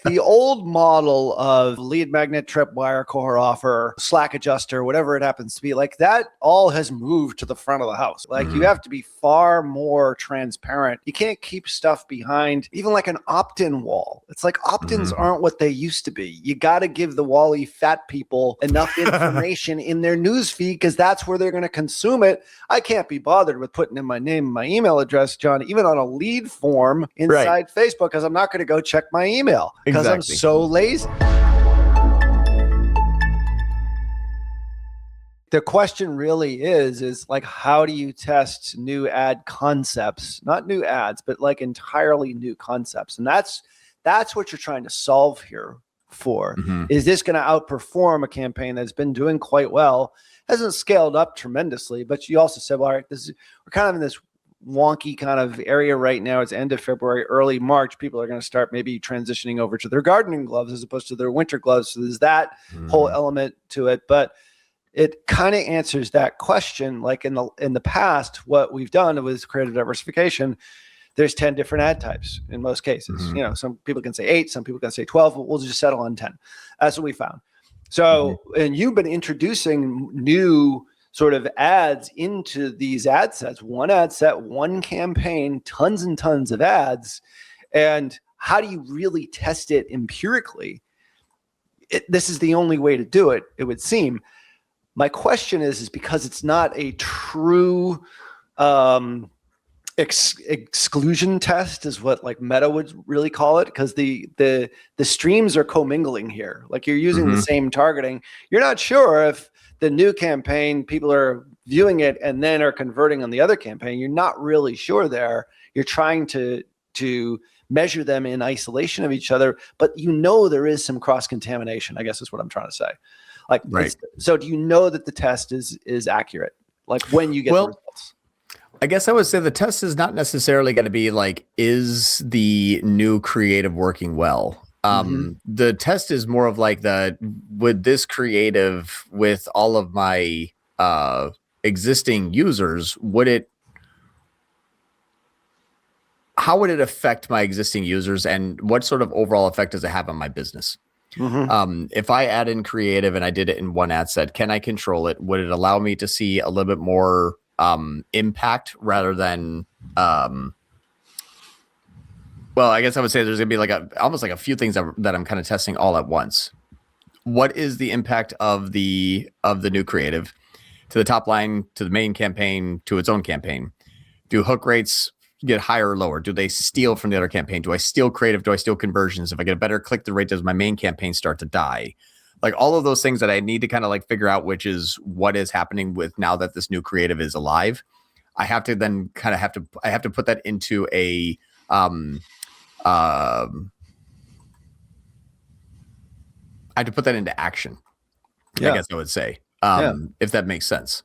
The old model of lead magnet, tripwire, core offer, Slack adjuster, whatever it happens to be, like that all has moved to the front of the house. Like you have to be far more transparent. You can't keep stuff behind even like an opt-in wall. It's like opt-ins aren't what they used to be. You got to give the Wally fat people enough information in their news feed because that's where they're going to consume it. I can't be bothered with putting in my name and my email address, John, even on a lead form inside Facebook, because I'm not going to go check my email because I'm so lazy. The question really is like, how do you test new ad concepts, not new ads, but like entirely new concepts? And that's what you're trying to solve here for. Is this going to outperform a campaign that's been doing quite well, hasn't scaled up tremendously, but you also said, well, all right, we're kind of in this wonky kind of area right now. It's end of February, early March. People are going to start maybe transitioning over to their gardening gloves as opposed to their winter gloves. So there's that whole element to it. But it kind of answers that question. Like in the past, what we've done with creative diversification, there's 10 different ad types in most cases. You know, some people can say 8, some people can say 12, but we'll just settle on 10. That's what we found. So, and you've been introducing new sort of ads into these ad sets, one ad set, one campaign, tons and tons of ads. And how do you really test it empirically? This is the only way to do it, it would seem. My question is because it's not a true exclusion test is what like Meta would really call it, because the streams are commingling here. Like you're using the same targeting. You're not sure if the new campaign, people are viewing it and then are converting on the other campaign. You're not really sure there. You're trying to measure them in isolation of each other, but you know there is some cross-contamination, I guess is what I'm trying to say. Like, so do you know that the test is accurate? Like when you get the results? I guess I would say the test is not necessarily going to be like, is the new creative working well? The test is more of like would this creative with all of my existing users, how would it affect my existing users, and what sort of overall effect does it have on my business? If I add in creative and I did it in one ad set, can I control it? Would it allow me to see a little bit more impact rather than well, I guess I would say there's gonna be like almost like a few things that I'm kind of testing all at once. What is the impact of the new creative to the top line, to the main campaign, to its own campaign? Do hook rates get higher or lower? Do they steal from the other campaign? Do I steal creative? Do I steal conversions? If I get a better click-through rate, does my main campaign start to die? Like all of those things that I need to kind of like figure out, which is what is happening with now that this new creative is alive. I have to then kind of I have to put that into a I have to put that into action. I guess I would say, if that makes sense.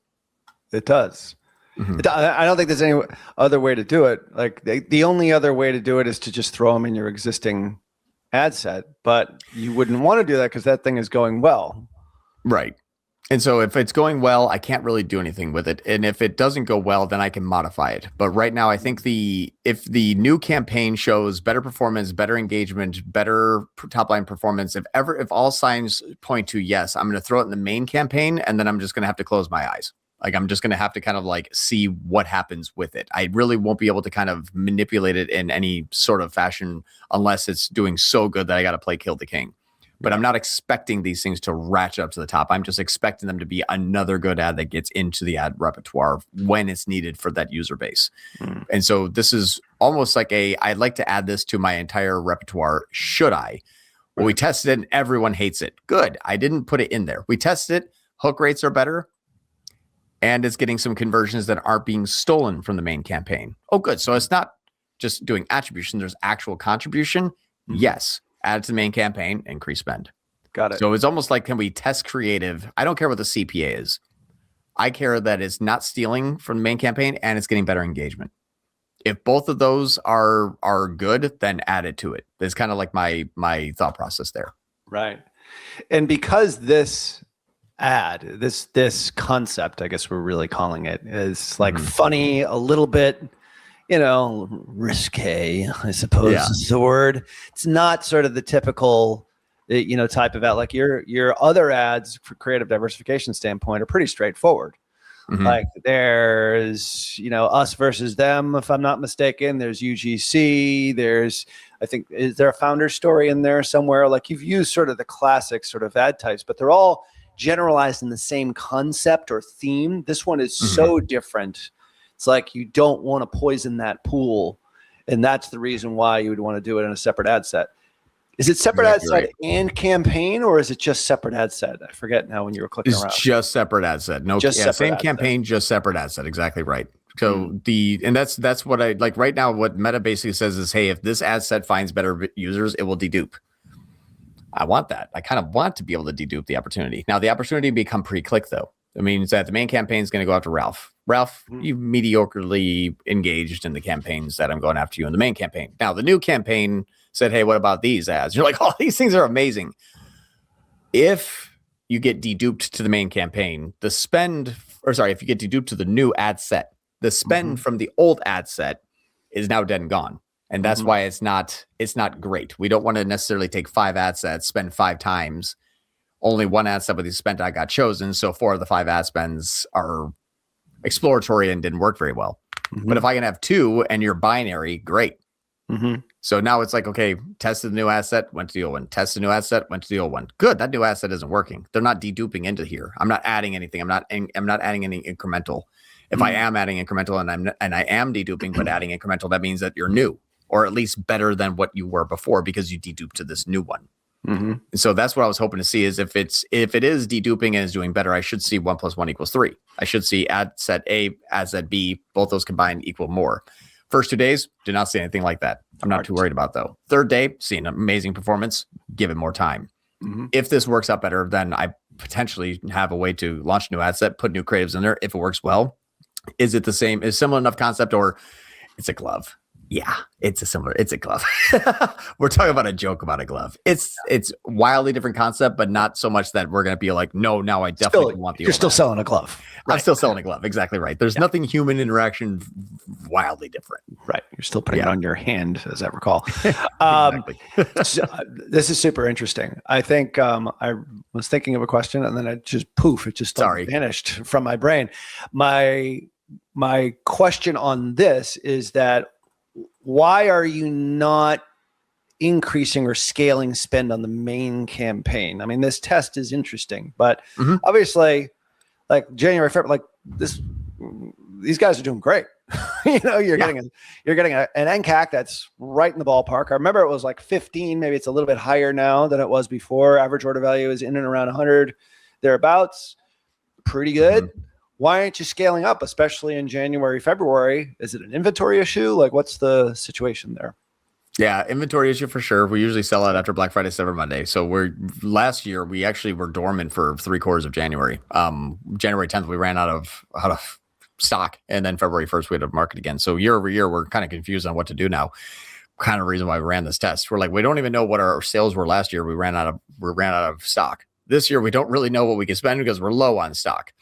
It does. I don't think there's any other way to do it. Like the only other way to do it is to just throw them in your existing ad set, but you wouldn't want to do that because that thing is going well. Right. And so if it's going well, I can't really do anything with it. And if it doesn't go well, then I can modify it. But right now, I think if the new campaign shows better performance, better engagement, better top line performance, if all signs point to yes, I'm going to throw it in the main campaign, and then I'm just going to have to close my eyes. Like I'm just going to have to kind of like see what happens with it. I really won't be able to kind of manipulate it in any sort of fashion unless it's doing so good that I got to play Kill the King. But I'm not expecting these things to ratchet up to the top. I'm just expecting them to be another good ad that gets into the ad repertoire when it's needed for that user base. And so this is almost like I'd like to add this to my entire repertoire. Should I? Well, we tested it and everyone hates it. Good. I didn't put it in there. We tested it. Hook rates are better. And it's getting some conversions that aren't being stolen from the main campaign. Oh, good. So it's not just doing attribution. There's actual contribution. Yes. Add it to the main campaign, increase spend. Got it. So it's almost like, can we test creative? I don't care what the CPA is. I care that it's not stealing from the main campaign and it's getting better engagement. If both of those are good, then add it to it. It's kind of like my thought process there. Right. And because this ad, this concept, I guess we're really calling it, is like funny, a little bit risque, I suppose is the word. It's not sort of the typical, type of ad. Like your other ads for creative diversification standpoint are pretty straightforward. Mm-hmm. Like there's, us versus them, if I'm not mistaken. There's UGC. There's, I think, is there a founder story in there somewhere? Like you've used sort of the classic sort of ad types, but they're all generalized in the same concept or theme. This one is so different. It's like you don't want to poison that pool. And that's the reason why you would want to do it in a separate ad set. Is it separate ad set and campaign, or is it just separate ad set? I forget now when you were clicking around. It's just separate ad set. No, same campaign, just separate ad set. Exactly right. So that's what I like right now. What Meta basically says is, hey, if this ad set finds better users, it will dedupe. I want that. I kind of want to be able to dedupe the opportunity. Now, the opportunity become pre-click though. It means that the main campaign is going to go after Ralph. Ralph, you've mediocrely engaged in the campaigns that I'm going after you in the main campaign. Now, the new campaign said, hey, what about these ads? You're like, oh, these things are amazing. If you get deduped to the main campaign, if you get deduped to the new ad set, the spend from the old ad set is now dead and gone. And that's why it's not great. We don't want to necessarily take 5 ad sets, spend 5 times. Only one ad set with the spend I got chosen. So 4 of the 5 ad spends are exploratory and didn't work very well. But if I can have 2 and you're binary, great. So now it's like, okay, tested the new asset, went to the old one. Tested the new asset, went to the old one. Good. That new asset isn't working. They're not deduping into here. I'm not adding anything. I'm not adding any incremental. If I am adding incremental and I am deduping, but adding incremental, that means that you're new, or at least better than what you were before because you deduped to this new one. And so that's what I was hoping to see is if it is deduping and is doing better, I should see 1 + 1 = 3. I should see ad set A, ad set B, both those combined equal more. First 2 days, did not see anything like that. I'm not too worried about though. Third day, seeing amazing performance, give it more time. If this works out better, then I potentially have a way to launch a new ad set, put new creatives in there. If it works well, is it the same? Is similar enough concept, or it's a glove? Yeah, it's a glove. We're talking about a joke about a glove. It's wildly different concept, but not so much that we're going to be like, no, now I definitely want the. You're still selling a glove. Right. I'm still selling a glove. Exactly right. There's nothing human interaction wildly different. Right. You're still putting it on your hand, as I recall. Exactly. So, this is super interesting. I think I was thinking of a question and then it just it just vanished from my brain. My question on this is that why are you not increasing or scaling spend on the main campaign? I mean, this test is interesting, but obviously, like January, February, like these guys are doing great. You're getting an NCAC that's right in the ballpark. I remember it was like 15, maybe it's a little bit higher now than it was before. Average order value is in and around 100 thereabouts. Pretty good. Why aren't you scaling up, especially in January, February? Is it an inventory issue? Like, what's the situation there? Yeah, inventory issue for sure. We usually sell out after Black Friday, Cyber Monday. So last year we actually were dormant for 3/4 of January. January 10th we ran out of stock, and then February 1st we had to market again. So year over year we're kind of confused on what to do now. Kind of reason why we ran this test. We're like, we don't even know what our sales were last year. We ran out of stock. This year we don't really know what we can spend because we're low on stock.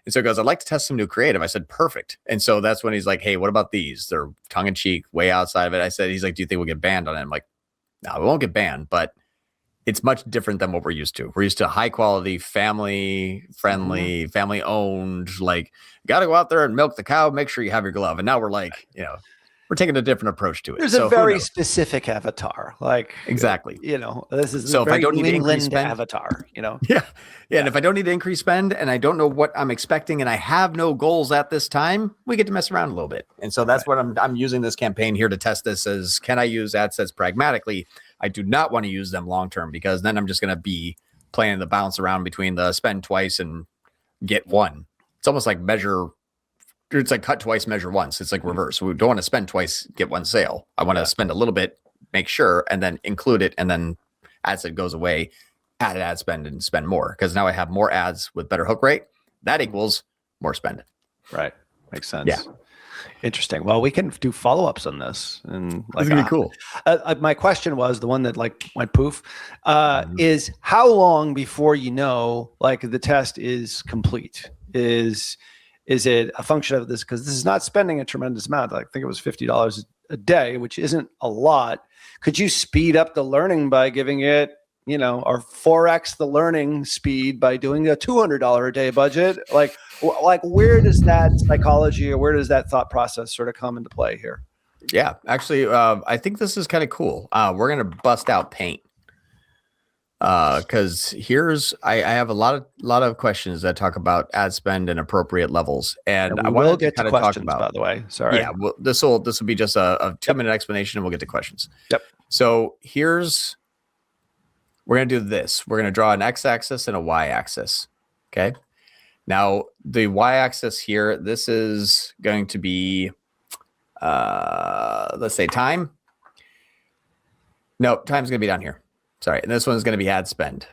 And so he goes, I'd like to test some new creative. I said, perfect. And so that's when he's like, hey, what about these? They're tongue in cheek, way outside of it. He's like, do you think we'll get banned on it? I'm like, no, we won't get banned, but it's much different than what we're used to. We're used to high quality, family friendly, family owned, like, got to go out there and milk the cow, make sure you have your glove. And now we're like, we're taking a different approach to it. There's a very specific avatar, like exactly. This is so if I don't need to increase spend, avatar, Yeah. And if I don't need to increase spend, and I don't know what I'm expecting, and I have no goals at this time, we get to mess around a little bit. And so that's what I'm using this campaign here to test this as, can I use ad sets pragmatically? I do not want to use them long term because then I'm just going to be playing the bounce around between the spend twice and get one. It's almost like it's like cut twice, measure once. It's like reverse. We don't want to spend twice, get one sale. I want to spend a little bit, make sure, and then include it. And then ad set goes away, add ad spend and spend more. Because now I have more ads with better hook rate. That equals more spend. Right. Makes sense. Yeah. Interesting. Well, we can do follow-ups on this. And it's going to be cool. My question was the one that went poof, is how long before the test is complete? Is it a function of this? Because this is not spending a tremendous amount. I think it was $50 a day, which isn't a lot. Could you speed up the learning by giving it, or 4x the learning speed by doing a $200 a day budget? Like where does that psychology or where does that thought process sort of come into play here? Yeah, actually, I think this is kind of cool. We're going to bust out paint. Because I have a lot of questions that talk about ad spend and appropriate levels, and I will want get to questions. By the way, sorry. Yeah, well, this will be just a 2-minute explanation, and we'll get to questions. Yep. So we're gonna do this. We're gonna draw an x-axis and a y-axis. Okay. Now the y-axis here, this is going to be, let's say time. No, time's gonna be down here. Sorry, and this one's going to be ad spend.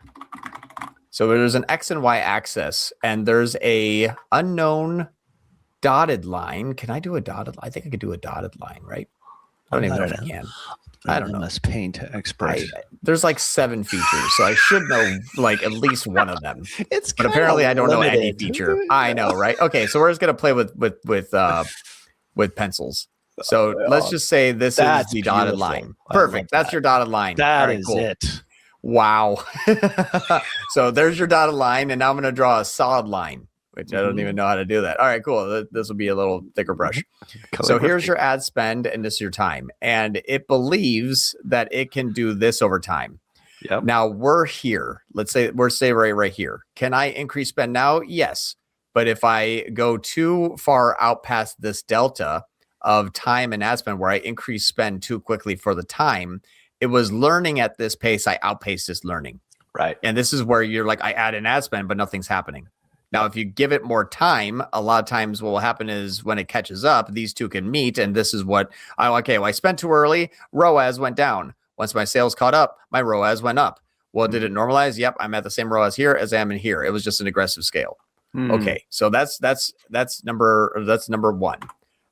So there's an X and Y axis, and there's a unknown dotted line. Can I do a dotted line? I think I could do a dotted line, right? I don't even know if I can. I don't know. Must paint expert. There's like 7 features, so I should know like at least one of them. But apparently I don't know any feature. I know, right? Okay, so we're just going to play with pencils. So let's just say this is the dotted line. Perfect. That's your dotted line. That is it. Wow. So there's your dotted line. And now I'm going to draw a solid line, which I don't even know how to do that. All right, cool. This will be a little thicker brush. So here's your ad spend and this is your time. And it believes that it can do this over time. Yep. Now we're here. Let's say right here. Can I increase spend now? Yes. But if I go too far out past this delta of time and ad spend where I increase spend too quickly for the time, it was learning at this pace. I outpaced this learning. Right. And this is where you're like, I add an ad spend, but nothing's happening. Now, if you give it more time, a lot of times what will happen is when it catches up, these two can meet. And this is what I spent too early. ROAS went down. Once my sales caught up, my ROAS went up. Well, did it normalize? Yep. I'm at the same ROAS here as I am in here. It was just an aggressive scale. Okay. So that's number one.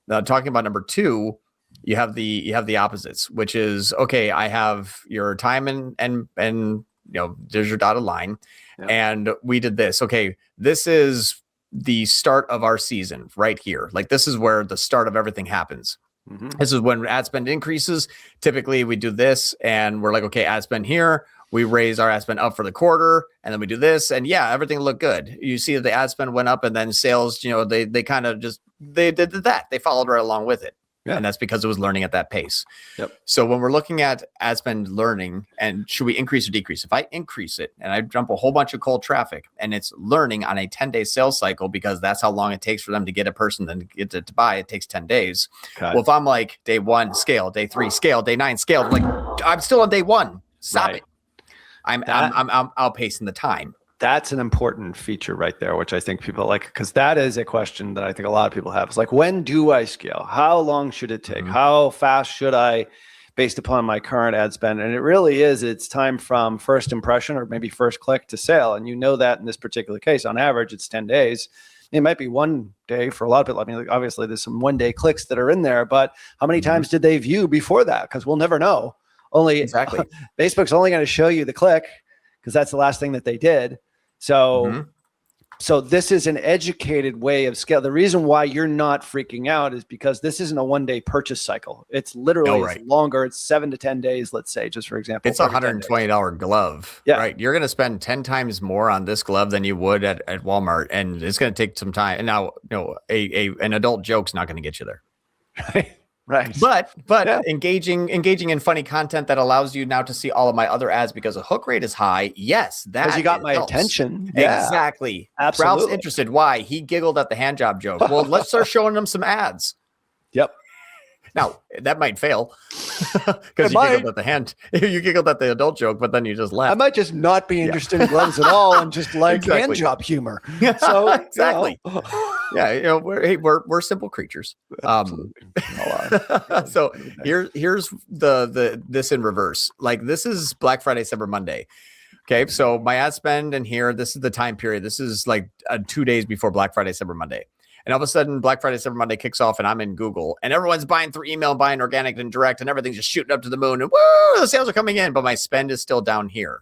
Now, talking about number 2, you have the opposites, which is, okay, I have your time and there's your dotted line. Yep. And we did this. Okay, this is the start of our season right here. Like this is where the start of everything happens. This is when ad spend increases. Typically we do this and we're like, okay, ad spend here. We raise our ad spend up for the quarter and then we do this and yeah, everything looked good. You see that the ad spend went up and then sales, they kind of just, they did that. They followed right along with it. Yeah. And that's because it was learning at that pace. Yep. So when we're looking at ad spend learning and should we increase or decrease? If I increase it and I dump a whole bunch of cold traffic and it's learning on a 10-day sales cycle because that's how long it takes for them to get a person then get to buy, it takes 10 days. Okay. Well, if I'm like day 1 scale, day 3 scale, day 9 scale, like I'm still on day 1. Stop it. I'm outpacing the time. That's an important feature right there, which I think people like, because that is a question that I think a lot of people have. It's like, when do I scale? How long should it take? How fast should I, based upon my current ad spend? And it really is, it's time from first impression or maybe first click to sale. And you know that in this particular case, on average, it's 10 days. It might be 1 day for a lot of people. I mean, obviously there's some 1-day clicks that are in there, but how many times did they view before that? Because we'll never know. Exactly. Facebook's only going to show you the click because that's the last thing that they did. So, so this is an educated way of scale. The reason why you're not freaking out is because this isn't a 1-day purchase cycle. It's literally it's longer. It's 7 to 10 days, let's say, just for example. It's a $120 glove, right? You're going to spend 10 times more on this glove than you would at Walmart, and it's going to take some time. And now, an adult joke's not going to get you there. Right. But engaging in funny content that allows you now to see all of my other ads because the hook rate is high. Yes, that you got my attention. Yeah. Exactly. Absolutely. Ralph's interested. Why? He giggled at the hand job joke. Well, let's start showing them some ads. Yep. Now that might fail because you giggled at the adult joke, but then you just laughed. I might just not be interested in gloves at all and just like hand job humor. So exactly. Yeah, we're simple creatures. So here's this in reverse. Like this is Black Friday, Cyber Monday. Okay, so my ad spend in here, this is the time period. This is like 2 days before Black Friday, Cyber Monday. And all of a sudden, Black Friday, Cyber Monday kicks off, and I'm in Google, and everyone's buying through email, buying organic and direct, and everything's just shooting up to the moon, and woo, the sales are coming in, but my spend is still down here.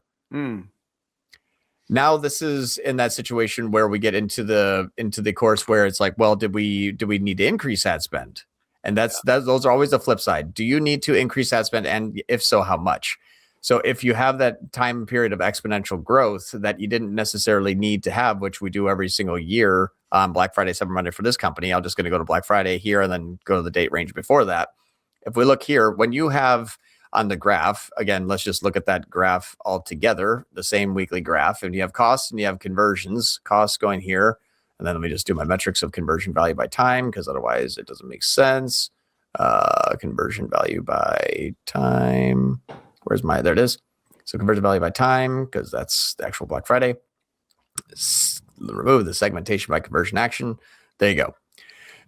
Now this is in that situation where we get into the course where it's like, well, do we need to increase ad spend? And those are always the flip side. Do you need to increase ad spend? And if so, how much? So if you have that time period of exponential growth that you didn't necessarily need to have, which we do every single year on Black Friday, Cyber Monday for this company, I'm just going to go to Black Friday here and then go to the date range before that. If we look here, when you have on the graph, again, let's just look at that graph all together, the same weekly graph, and you have costs and you have conversions, costs going here. And then let me just do my metrics of conversion value by time, because otherwise it doesn't make sense. Conversion value by time. There it is. So conversion value by time, because that's the actual Black Friday. Remove the segmentation by conversion action. There you go.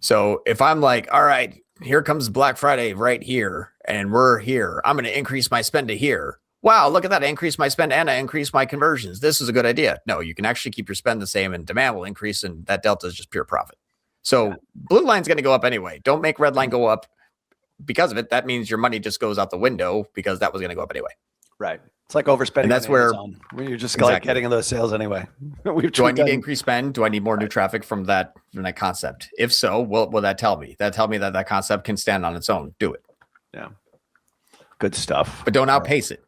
So if I'm like, all right, here comes Black Friday right here, and we're here, I'm going to increase my spend to here. Wow, look at that. I increased my spend and I increased my conversions. This is a good idea. No, you can actually keep your spend the same and demand will increase, and that delta is just pure profit. So blue line's going to go up anyway. Don't make red line go up because of it. That means your money just goes out the window because that was going to go up anyway. Right. It's like overspending. And that's on Amazon, where you're just like getting those sales anyway. Do I need to increase spend? Do I need more new traffic from that concept? If so, what will that tell me? That tell me that concept can stand on its own. Do it. Yeah. Good stuff. But don't outpace it.